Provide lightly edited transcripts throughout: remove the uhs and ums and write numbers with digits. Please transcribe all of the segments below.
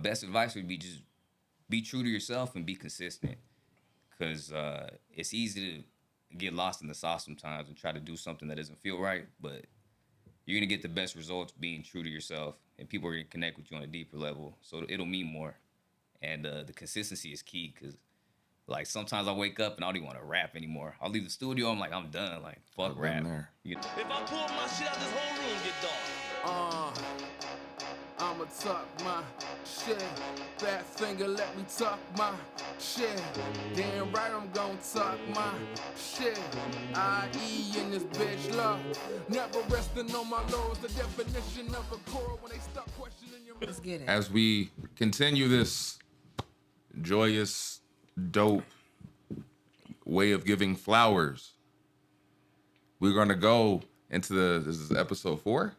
best advice would be just be true to yourself and be consistent. Because it's easy to get lost in the sauce sometimes and try to do something that doesn't feel right. But you're going to get the best results being true to yourself. And people are going to connect with you on a deeper level. So it'll mean more. And the consistency is key because, like, sometimes I wake up and I don't even want to rap anymore. I'll leave the studio, I'm like, I'm done. Like, fuck rap. If I pull my shit out, this whole room get dark. I'ma talk my shit. Fat finger, let me talk my shit. Damn right I'm gon' talk my shit. I.E. in this bitch love. Never resting on my laurels. The definition of a core when they start questioning your. Let's get it. As we continue this joyous, dope way of giving flowers, we're gonna go into this is episode 4?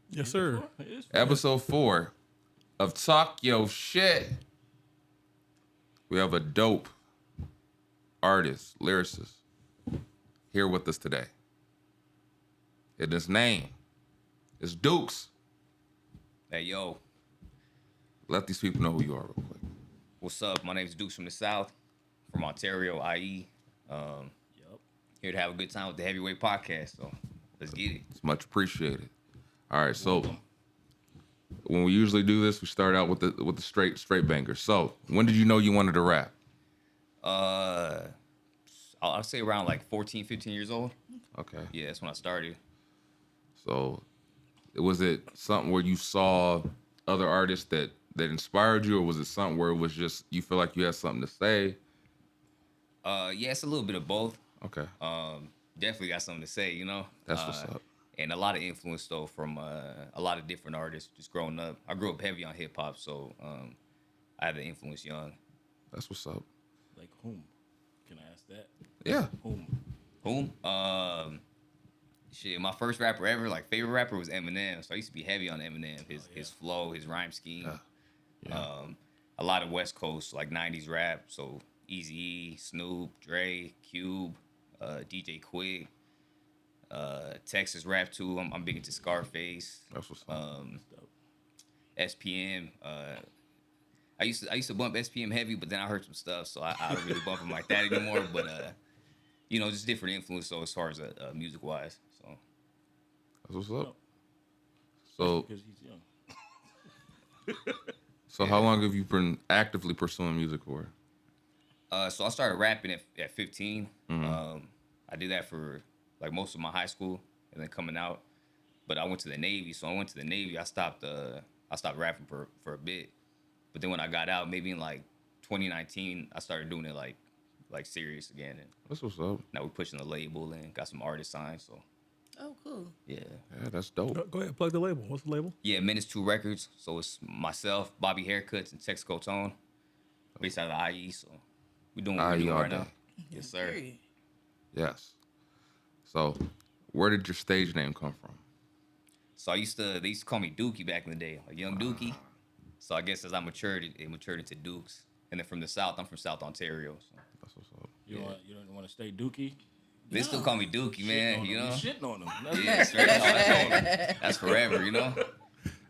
Yes, sir. Episode 4 of Talk Yo Shit. We have a dope artist, lyricist, here with us today. And his name is Dookz. Hey, yo. Let these people know who you are real quick. What's up? My name's Dookz from the South, from Ontario, IE. Here to have a good time with the Heavyweight Podcast, so let's get it. It's much appreciated. All right, so when we usually do this, we start out with the straight banger. So when did you know you wanted to rap? I'll say around like 14, 15 years old. Okay. Yeah, that's when I started. So was it something where you saw other artists that inspired you, or was it something where it was just you feel like you had something to say? Yeah, it's a little bit of both. Okay. Definitely got something to say, you know? That's what's up. And a lot of influence, though, from a lot of different artists just growing up. I grew up heavy on hip-hop, so I had the influence young. That's what's up. Like whom? Can I ask that? Yeah. Whom? Shit, my first rapper ever, like, favorite rapper was Eminem. So I used to be heavy on Eminem. His flow, his rhyme scheme. A lot of West Coast, like, 90s rap. So Eazy-E, Snoop, Dre, Cube, DJ Quick. Texas rap too. I'm big into Scarface. That's what's up. SPM. I used to bump SPM heavy, but then I heard some stuff, so I don't really bump him like that anymore. But you know, just different influence. So as far as music wise, so that's what's up. So Because he's young. so how long have you been actively pursuing music for? So I started rapping at 15. Mm-hmm. I did that for like most of my high school, and then coming out. But I went to the Navy, so I went to the Navy. I stopped rapping for a bit. But then when I got out, maybe in like 2019, I started doing it like serious again. And That's what's up. now we're pushing the label and got some artists signed. So Oh, cool. yeah, That's dope. Go ahead, plug the label. What's the label? yeah. Menace 2 Records. So it's myself, Bobby Haircuts, and Texaco Tone, based out of IE. So we're doing what we're doing all right day. now. Yes, sir. Period. Yes. So where did your stage name come from? So they used to call me Dookie back in the day, like Young Dookie. So I guess as I matured, it matured into Dookz. And then from the South, I'm from South Ontario. So That's what's up. You don't want to stay Dookie? they still call me Dookie, man. You know, You shitting on him. yeah, straight up. That's forever, you know.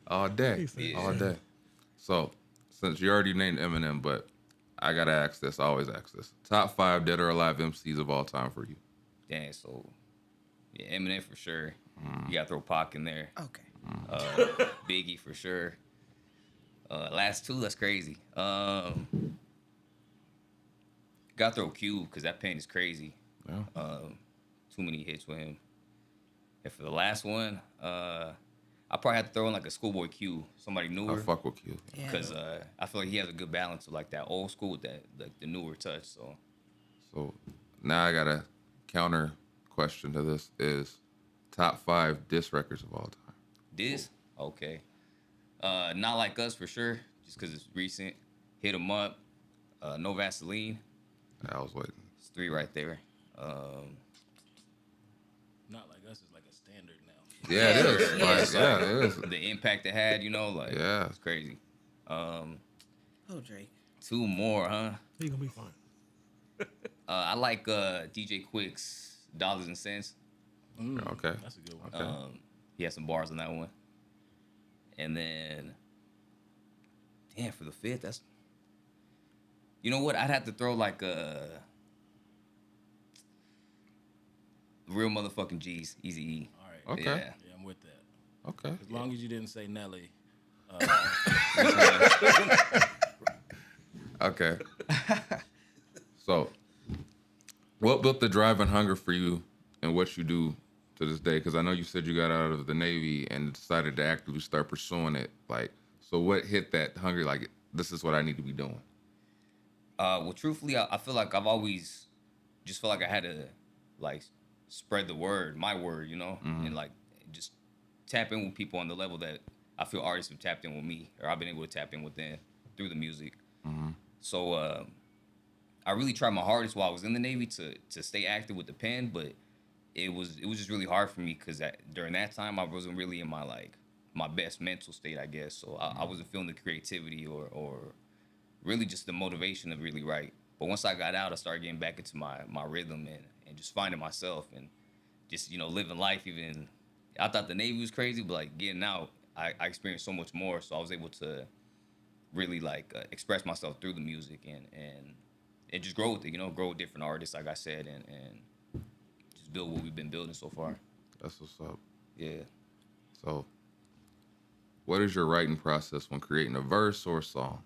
All day. Yeah. All day. So since you already named Eminem, but I gotta ask this, I always ask this. Top 5 dead or alive MCs of all time for you. Dang, so yeah, Eminem for sure. You gotta throw Pac in there. Okay. Biggie for sure. Last 2, that's crazy. Gotta throw Cube because that pen is crazy. Yeah. Too many hits with him. And for the last one, I probably have to throw in like a Schoolboy Q, somebody I newer. fuck with you. Yeah. Because I feel like he has a good balance of like that old school with that like the newer touch. So Now I got a counter question to this is top 5 diss records of all time. this, okay. Not Like Us for sure, just because it's recent. Hit 'Em Up, No Vaseline. I was waiting. It's 3 right there. Not Like Us is like a standard now. Yeah, it is. Yeah, Like, it's yeah, it is. The impact it had, you know, like Yeah. it's crazy. Oh, Drake. 2 more, huh? He gonna be fine. I like DJ Quick's Dollars and Cents. Okay. That's a good one. Okay. He has some bars on that one. And then, Man, for the fifth, that's. You know what? I'd have to throw like a real motherfucking G's, Easy E. All right. Okay. Yeah. Yeah, I'm with that. Okay. As long as you didn't say Nelly. Okay. So, what built the drive and hunger for you and what you do to this day? Because I know you said you got out of the Navy and decided to actively start pursuing it. Like, so what hit that hunger? Like, this is what I need to be doing. Well, truthfully, I feel like I've always just felt like I had to like spread the word, my word, and like just tap in with people on the level that I feel artists have tapped in with me, or I've been able to tap in with them through the music. So I really tried my hardest while I was in the Navy to stay active with the pen, but it was just really hard for me because during that time I wasn't really in my best mental state, I guess. So I wasn't feeling the creativity or really just the motivation to really write. But once I got out, I started getting back into my rhythm and just finding myself and just, living life. Even I thought the Navy was crazy, but like getting out, I experienced so much more. So I was able to really express myself through the music and just grow with it, grow with different artists, like I said, and just build what we've been building so far. That's what's up. Yeah. So, what is your writing process when creating a verse or a song?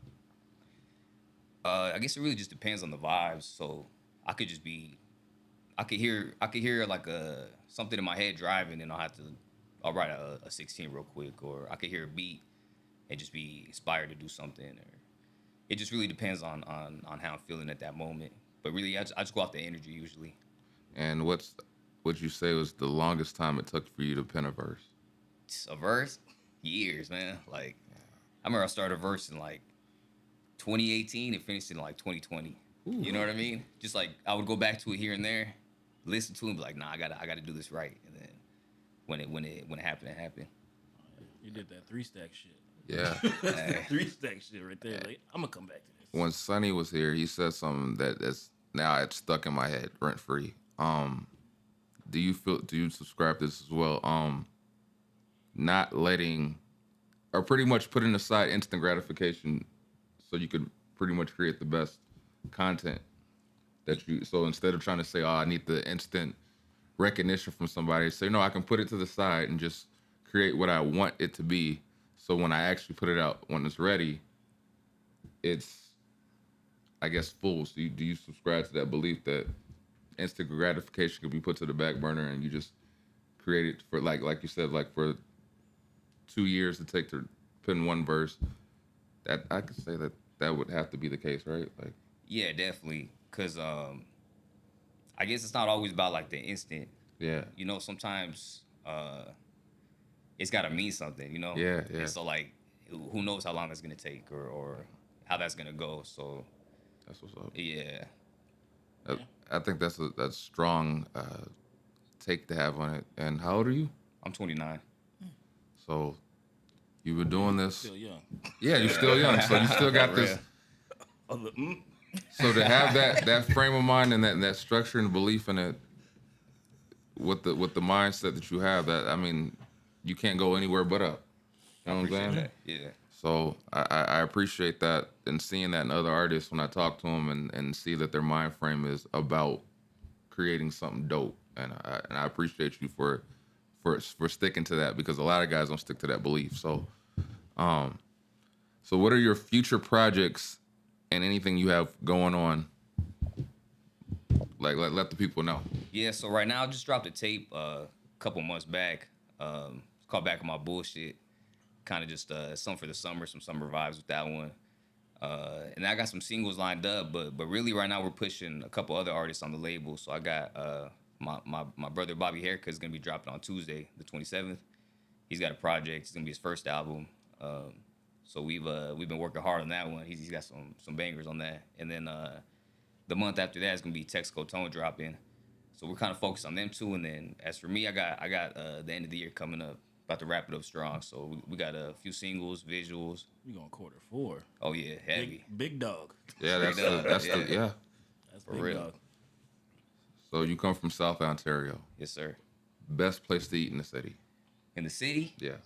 I guess it really just depends on the vibes. So I could hear like something in my head driving, and I'll write a 16 real quick, or I could hear a beat and just be inspired to do something, or it just really depends on how I'm feeling at that moment. But really, I just go off the energy usually. And what you say was the longest time it took for you to pen a verse? A verse, years, man. Like I remember I started a verse in like 2018 and finished in like 2020. Ooh. You know what I mean? Just like I would go back to it here and there, listen to it, and be like, nah, I gotta do this right. And then when it happened, it happened. You did that 3-stack shit. Yeah. 3-stack shit right there. Like, I'm gonna come back to this. When Sonny was here, he said something that's now it's stuck in my head, rent free. Do you subscribe to this as well? Not letting, or pretty much putting aside instant gratification so you could pretty much create the best content so instead of trying to say, oh, I need the instant recognition from somebody, say, no, I can put it to the side and just create what I want it to be. So when I actually put it out, when it's ready, it's, I guess, full. So do you subscribe to that belief that instant gratification could be put to the back burner and you just create it for, like you said, like for 2 years to take to pen one verse? That I could say that would have to be the case, right? Like, yeah, definitely. Cause I guess it's not always about like the instant. yeah. Sometimes it's gotta mean something. Yeah. And so like, who knows how long that's gonna take or how that's gonna go. So That's what's up. yeah. I think that's a strong take to have on it. And how old are you? I'm 29. So you've been doing this. Still young. Yeah, you're still young. So you still got this. So to have that frame of mind and that structure and belief in it, with the mindset that you have, that I mean, you can't go anywhere but up. You know what I'm saying? That. Yeah. So I appreciate that, and seeing that in other artists when I talk to them and see that their mind frame is about creating something dope, and I appreciate you for sticking to that, because a lot of guys don't stick to that belief. So, so what are your future projects and anything you have going on? Like let the people know. Yeah. So right now I just dropped a tape a couple months back. It's called Back on My Bullshit. Kind of just something for the summer, some summer vibes with that one. And I got some singles lined up, but really right now we're pushing a couple other artists on the label. So I got my brother Bobby Haircut is gonna be dropping on Tuesday, the 27th. He's got a project. It's gonna be his first album. So we've been working hard on that one. He's got some bangers on that. And then the month after that is gonna be Texaco Tone dropping. So we're kind of focused on them too. And then as for me, I got the end of the year coming up. About to wrap it up strong. So we got a few singles, visuals. We going Q4. Oh yeah, heavy. Big dog. Yeah, that's Yeah. That's For big real. dog. So you come from South Ontario. Yes, sir. Best place to eat in the city. In the city, Yeah.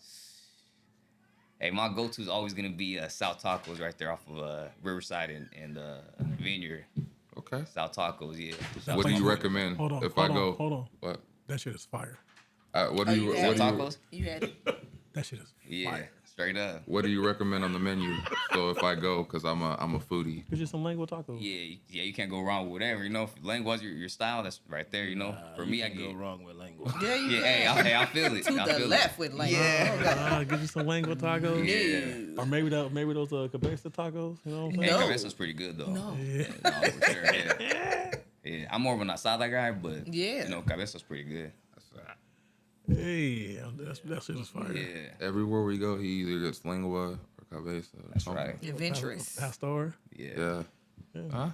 Hey, my go-to is always gonna be South Tacos right there off of Riverside and Vineyard. Okay. South Tacos, yeah. What do you recommend Hold on, if hold I on, go? hold on. What? That shit is fire. What Oh, do you you? had What South do you? Tacos? You had it. That shit is Yeah, fire. straight up. What do you recommend on the menu? So if I go, cause I'm a foodie. Get you some lingua tacos. Yeah, you can't go wrong with whatever, you know. If language your style, that's right there, you know. For You me, I can't get go wrong with language. Yeah, you yeah. Hey, I feel it. to I the feel left with like. Yeah. Oh, God. Get you some lingua tacos. Yeah. Or maybe those cabeza tacos. You know what I'm Hey, saying? No. Cabezas pretty good though. No. Yeah. No, for sure. Yeah. Yeah, I'm more of an asada guy, but Yeah. you know, Cabeza's pretty good. Hey, that shit is fire. Yeah, Everywhere we go, he either gets lingua or cabeza. Or that's something. right. Adventurous. Pastor. Yeah. Yeah.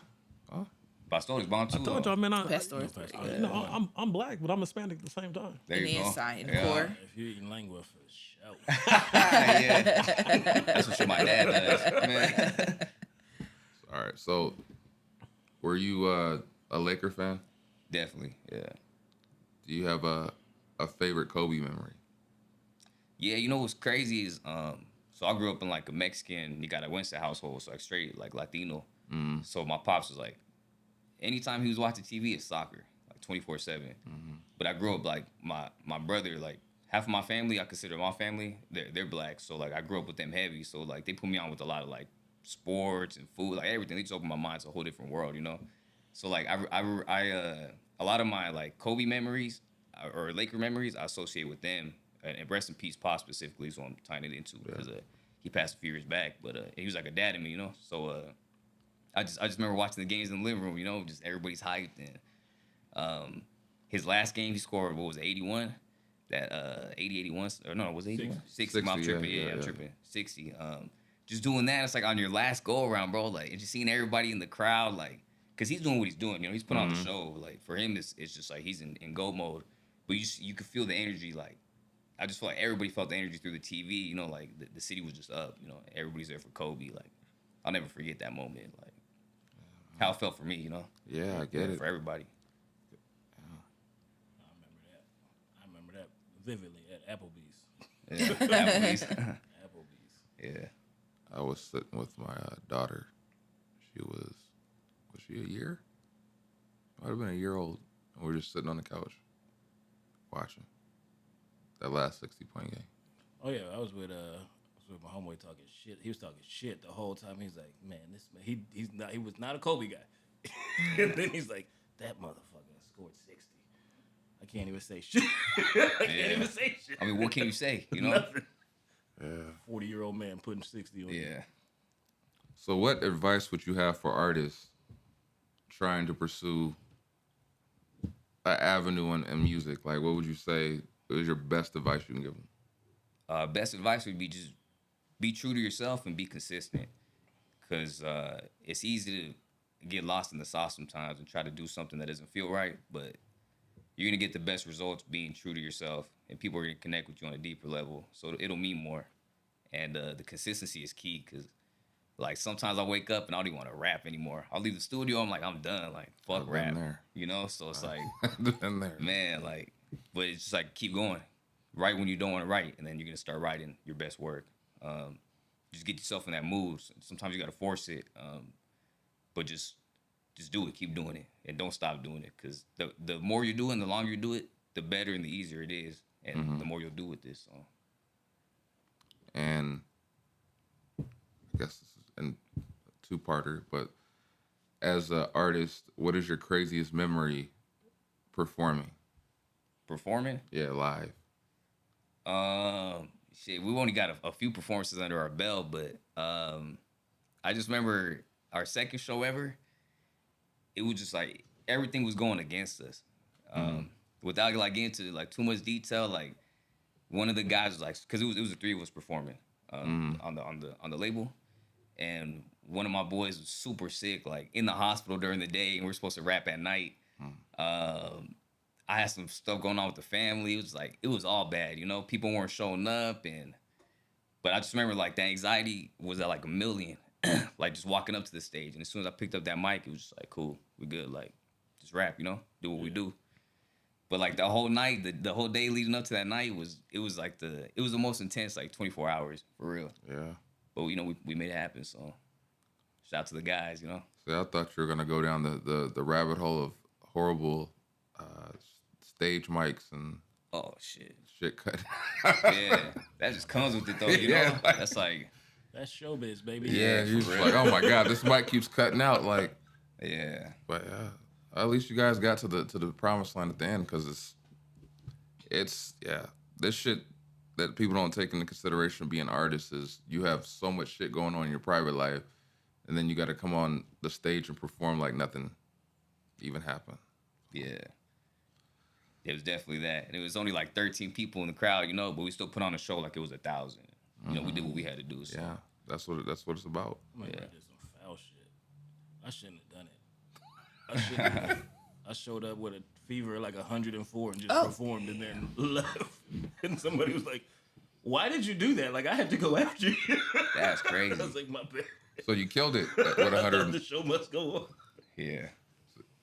Huh? Pastor's bomb too. I told though. y'all, man. Pastor. You know, I'm black, but I'm Hispanic at the same time. There In you the go. inside, in the Yeah. core. If you're eating lingua for sure. Yeah. That's what shit my dad does, man. All right. So, were you a Laker fan? Definitely, yeah. Do you have a favorite Kobe memory? Yeah, you know what's crazy is so I grew up in like a Mexican, you got a Winston household, so like straight like Latino. So my pops was like, anytime he was watching TV, it's soccer, like 24/7. But I grew up like my brother, like half of my family, I consider my family, they're black. So like I grew up with them heavy. So like they put me on with a lot of like sports and food, like everything. They just opened my mind to a whole different world, you know. So like I a lot of my like Kobe memories or Laker memories I associate with them. And rest in peace, Pop specifically is what I'm tying it into because he passed a few years back, but he was like a dad to me, you know. So I just remember watching the games in the living room, you know, just everybody's hyped. And his last game he scored, what was it, 81? That 81, or no, was it 81? 60, I'm 60, tripping, yeah, I'm yeah. tripping. 60. Just doing that, it's like on your last go around, bro. Like, and just seeing everybody in the crowd, like, because he's doing what he's doing, you know, he's putting on the show. Like, for him, it's just like he's in go mode. But you could feel the energy, like, I just feel like everybody felt the energy through the TV, you know, like the city was just up, you know, everybody's there for Kobe. Like, I'll never forget that moment, like how it felt for me, you know. Yeah, I get it. For everybody. I remember that vividly at Applebee's. Yeah, Applebee's. Applebee's. Yeah. I was sitting with my daughter. Was she a year? Might have been a year old. And we were just sitting on the couch watching that last 60-point game. Oh yeah, I was with my homeboy talking shit. He was talking shit the whole time. He's like, man, this man, he was not a Kobe guy. And then he's like, that motherfucker scored 60. I can't even say shit. I can't even say shit. I mean, what can you say, you know? Nothing. Yeah. 40-year-old man putting 60 on you. Yeah. So, what advice would you have for artists trying to pursue an avenue in music? Like, what would you say is your best advice you can give them? Best advice would be just be true to yourself and be consistent, because it's easy to get lost in the sauce sometimes and try to do something that doesn't feel right, but you're going to get the best results being true to yourself, and people are going to connect with you on a deeper level, so it'll mean more. And the consistency is key, because like sometimes I wake up and I don't even want to rap anymore. I'll leave the studio, I'm like, I'm done, like fuck I've been rap, there. you know. So it's like, In there. man, like, but it's just like keep going, write when you don't want to write, and then you're gonna start writing your best work. Just get yourself in that mood. Sometimes you gotta force it, but just do it, keep doing it, and don't stop doing it, because the more you do it and the longer you do it, the better and the easier it is, and the more you'll do with this. So. And I guess this is a two-parter, but as an artist, what is your craziest memory performing? Performing? Yeah, live. Shit, we only got a few performances under our belt, but I just remember our second show ever. It was just like everything was going against us. Without like getting into like too much detail, like one of the guys was like, because it was the three of us performing on the label, and one of my boys was super sick, like in the hospital during the day, and we were supposed to rap at night. I had some stuff going on with the family. It was all bad, you know. People weren't showing up, but I just remember like the anxiety was at like 1,000,000, like just walking up to the stage. And as soon as I picked up that mic, it was just like, cool, we good, like just rap, you know, do what we do. But like the whole night, the whole day leading up to that night was the most intense like 24 hours for real. Yeah. But we made it happen. So shout out to the guys, See, I thought you were gonna go down the rabbit hole of horrible stage mics and Oh shit. cut. Yeah, that just comes with it though. You know, that's like That's showbiz, baby. Yeah, for you're just real. like, oh my god, this mic keeps cutting out. Like, yeah, but at least you guys got to the promised line at the end because it's this shit that people don't take into consideration being artists is you have so much shit going on in your private life, and then you got to come on the stage and perform like nothing even happened. yeah. It was definitely that, and it was only like 13 people in the crowd, but we still put on a show like it was 1,000. We did what we had to do. So. Yeah, that's what it's about. I did some foul shit. I shouldn't have done it. I showed up with a fever like 104 and just performed in there and left. And somebody was like, "Why did you do that? Like I had to go after you." That's crazy. I was like, "My bad." So you killed it with The 100. show must go on. Yeah.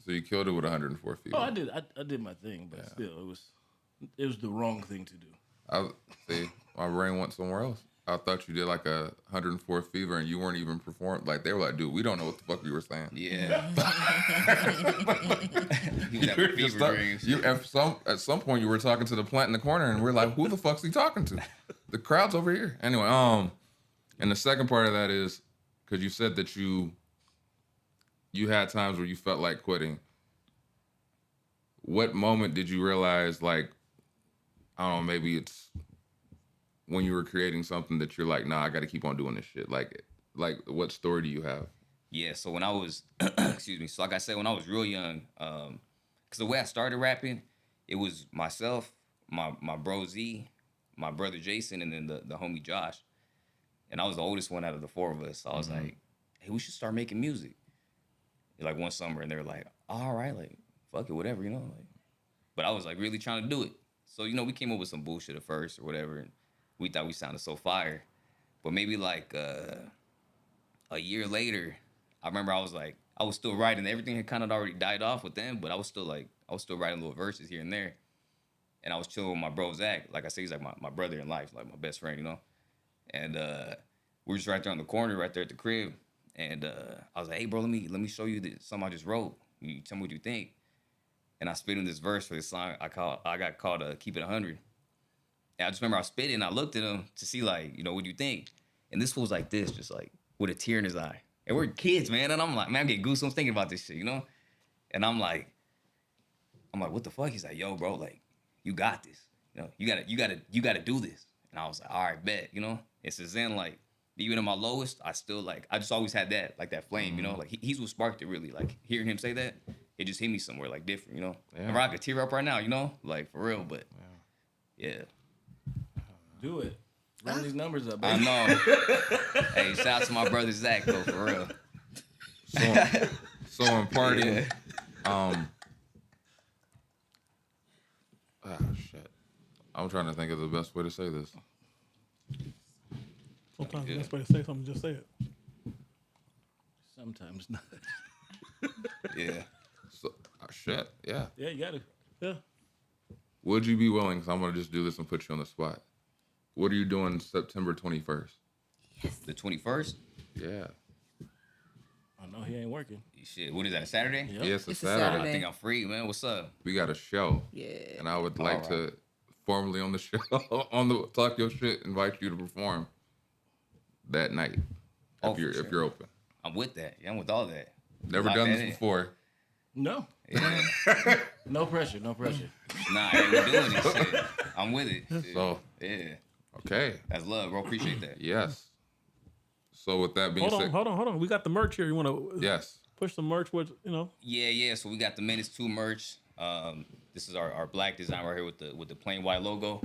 So you killed it with 104 feet. Oh, I did. I did my thing, but still, it was the wrong thing to do. I see. My brain went somewhere else. I thought you did like a 104 fever and you weren't even performing. Like they were like, dude, we don't know what the fuck you were saying. Yeah. He was You having were just fever dreams. at some point you were talking to the plant in the corner and we're like, who the fuck's he talking to? The crowd's over here. Anyway, and the second part of that is because you said that you had times where you felt like quitting. What moment did you realize, like, I don't know, maybe it's when you were creating something that you're like, nah, I got to keep on doing this shit. Like what story do you have? Yeah, so when I was, excuse me, so like I said, when I was real young, because the way I started rapping, it was myself, my bro Z, my brother Jason, and then the homie Josh. And I was the oldest one out of the four of us. So I was like, hey, we should start making music. Like one summer, and they were like, all right, like, fuck it, whatever, like. But I was like really trying to do it. So, we came up with some bullshit at first or whatever, and we thought we sounded so fire. But maybe like a year later, I remember I was still writing. Everything had kind of already died off with them, but I was still writing little verses here and there. And I was chilling with my bro Zach. Like I said, he's like my brother in life, like my best friend, And we were just right there on the corner, right there at the crib. And I was like, hey, bro, let me show you something I just wrote. You tell me what you think. And I spit in this verse for this song I got called Keep It 100. And I just remember I spit it and I looked at him to see, like, what do you think? And this fool was like this, just like with a tear in his eye. And we're kids, man. And I'm like, man, I'm getting goosebumps thinking about this shit, And I'm like, what the fuck? He's like, yo, bro, like, you got this. You gotta do this. And I was like, all right, bet, And since then, like, even at my lowest, I just always had that flame, Like, he's what sparked it, really. Like, hearing him say that, it just hit me somewhere, like, different, Yeah. Remember, I could tear up right now, Like, for real, but, yeah. Do it. Run these numbers up, I baby. know. Hey, shout out to my brother Zach, though, for real. So in party, shit. I'm trying to think of the best way to say this. Sometimes the best way to say something, just say it. Sometimes not. Yeah. So, shit, yeah. Yeah, you gotta. Yeah. Would you be willing, because I'm going to just do this and put you on the spot. What are you doing September 21st? The 21st? Yeah. I know he ain't working. Shit, what is that, a Saturday? Yep. Yeah, it's a It's a Saturday. Saturday. I think I'm free, man. What's up? We got a show. Yeah. And I would like All to formally on the show, on the Talk Your Shit, invite you to perform that night. Oh, if for you're sure. if you're open. I'm with that. Yeah, I'm with all that. Never Lock done that this in. before. No. Yeah. No pressure. No pressure. Nah, hey, we're doing this shit. I'm with it. Shit. So Yeah. okay. That's love, bro. Appreciate that. Yes. So with that being said, Hold on. We got the merch here. You want to yes. push some merch with, Yeah. So we got the Menace 2 merch. This is our black design right here with the plain white logo.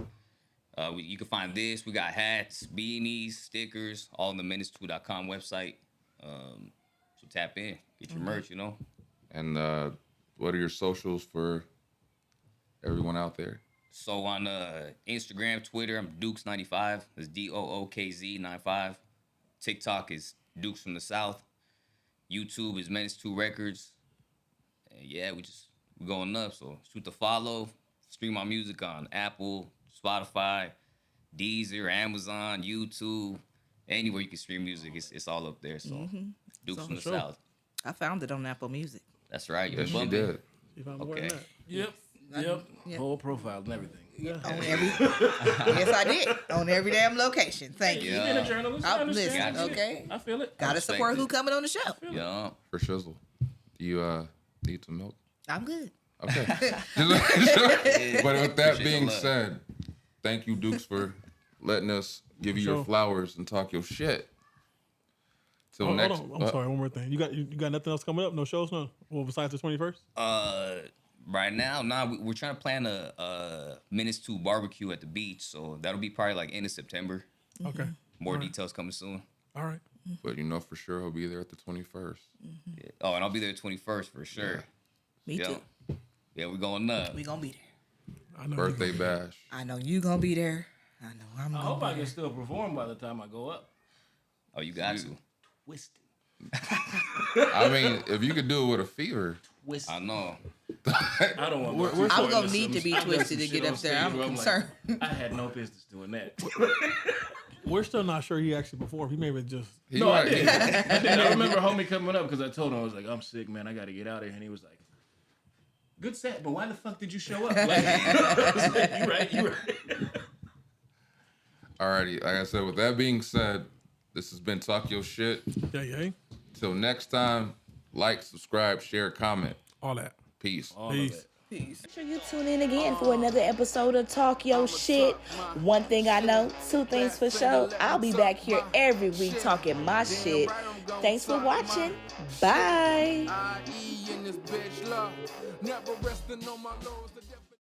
You can find this. We got hats, beanies, stickers, all on the menace2.com website. So tap in, get your merch, And what are your socials for everyone out there? So on Instagram, Twitter, I'm Dookz95. That's DOOKZ95. TikTok is Dookz from the South. YouTube is Menace 2 Records. And yeah, we're going up. So shoot the follow. stream my music on Apple, Spotify, Deezer, Amazon, YouTube, anywhere you can stream music. It's all up there. So Dookz from the sure. South. I found it on Apple Music. That's right. Yes, she bumping. did. You found the Okay. word in that. Yep. Yeah. Whole profile and everything. On every, yes, I did. On every damn location. Thank you. Yeah. Being a journalist, I Listen, understand. Gotcha. okay. I feel it. Gotta respect support it. who coming on the show. Yeah. For shizzle. Do you need some milk? I'm good. Okay. But with that Appreciate being the love. said, thank you, Dookz, for letting us give you your Sure. flowers and talk your shit. Till Hold next. on. I'm sorry. One more thing. You got nothing else coming up? No shows? No. Well, besides the 21st. Right now, we're trying to plan a Minutes to barbecue at the beach, so that'll be probably like end of September. Okay. More All right. details coming soon. All right. But you know for sure he'll be there at the 21st. Yeah. Oh, and I'll be there 21st for sure. Me Yeah. too. Yeah, we're going up. We gonna be there. I know. Birthday bash. I know you gonna be there. I know I'm I gonna hope be I there. can still perform by the time I go up. Oh, you got to. Twisted. I mean, if you could do it with a fever. I know. I don't want. We're I'm gonna need to be I've done twisted some to get shit up on there. stage I'm where concerned. I had no business doing that. We're still not sure he actually performed. He may have just. He No, I might- did. I did. I remember homie coming up because I told him, I was like, I'm sick, man. I got to get out of here. And he was like, good set, but why the fuck did you show up? Like, I was like, you right. Alrighty, like I said, with that being said, this has been Talk Your Shit. Yeah. Till next time, like, subscribe, share, comment. All that. Peace. All of Peace. it. Peace. Make sure you tune in again for another episode of Talk Your Shit. One thing I know, two things for sure. I'll be back here every week talking my shit. Thanks for watching. Bye. I.E. in this bitch love. Never resting on my laurels.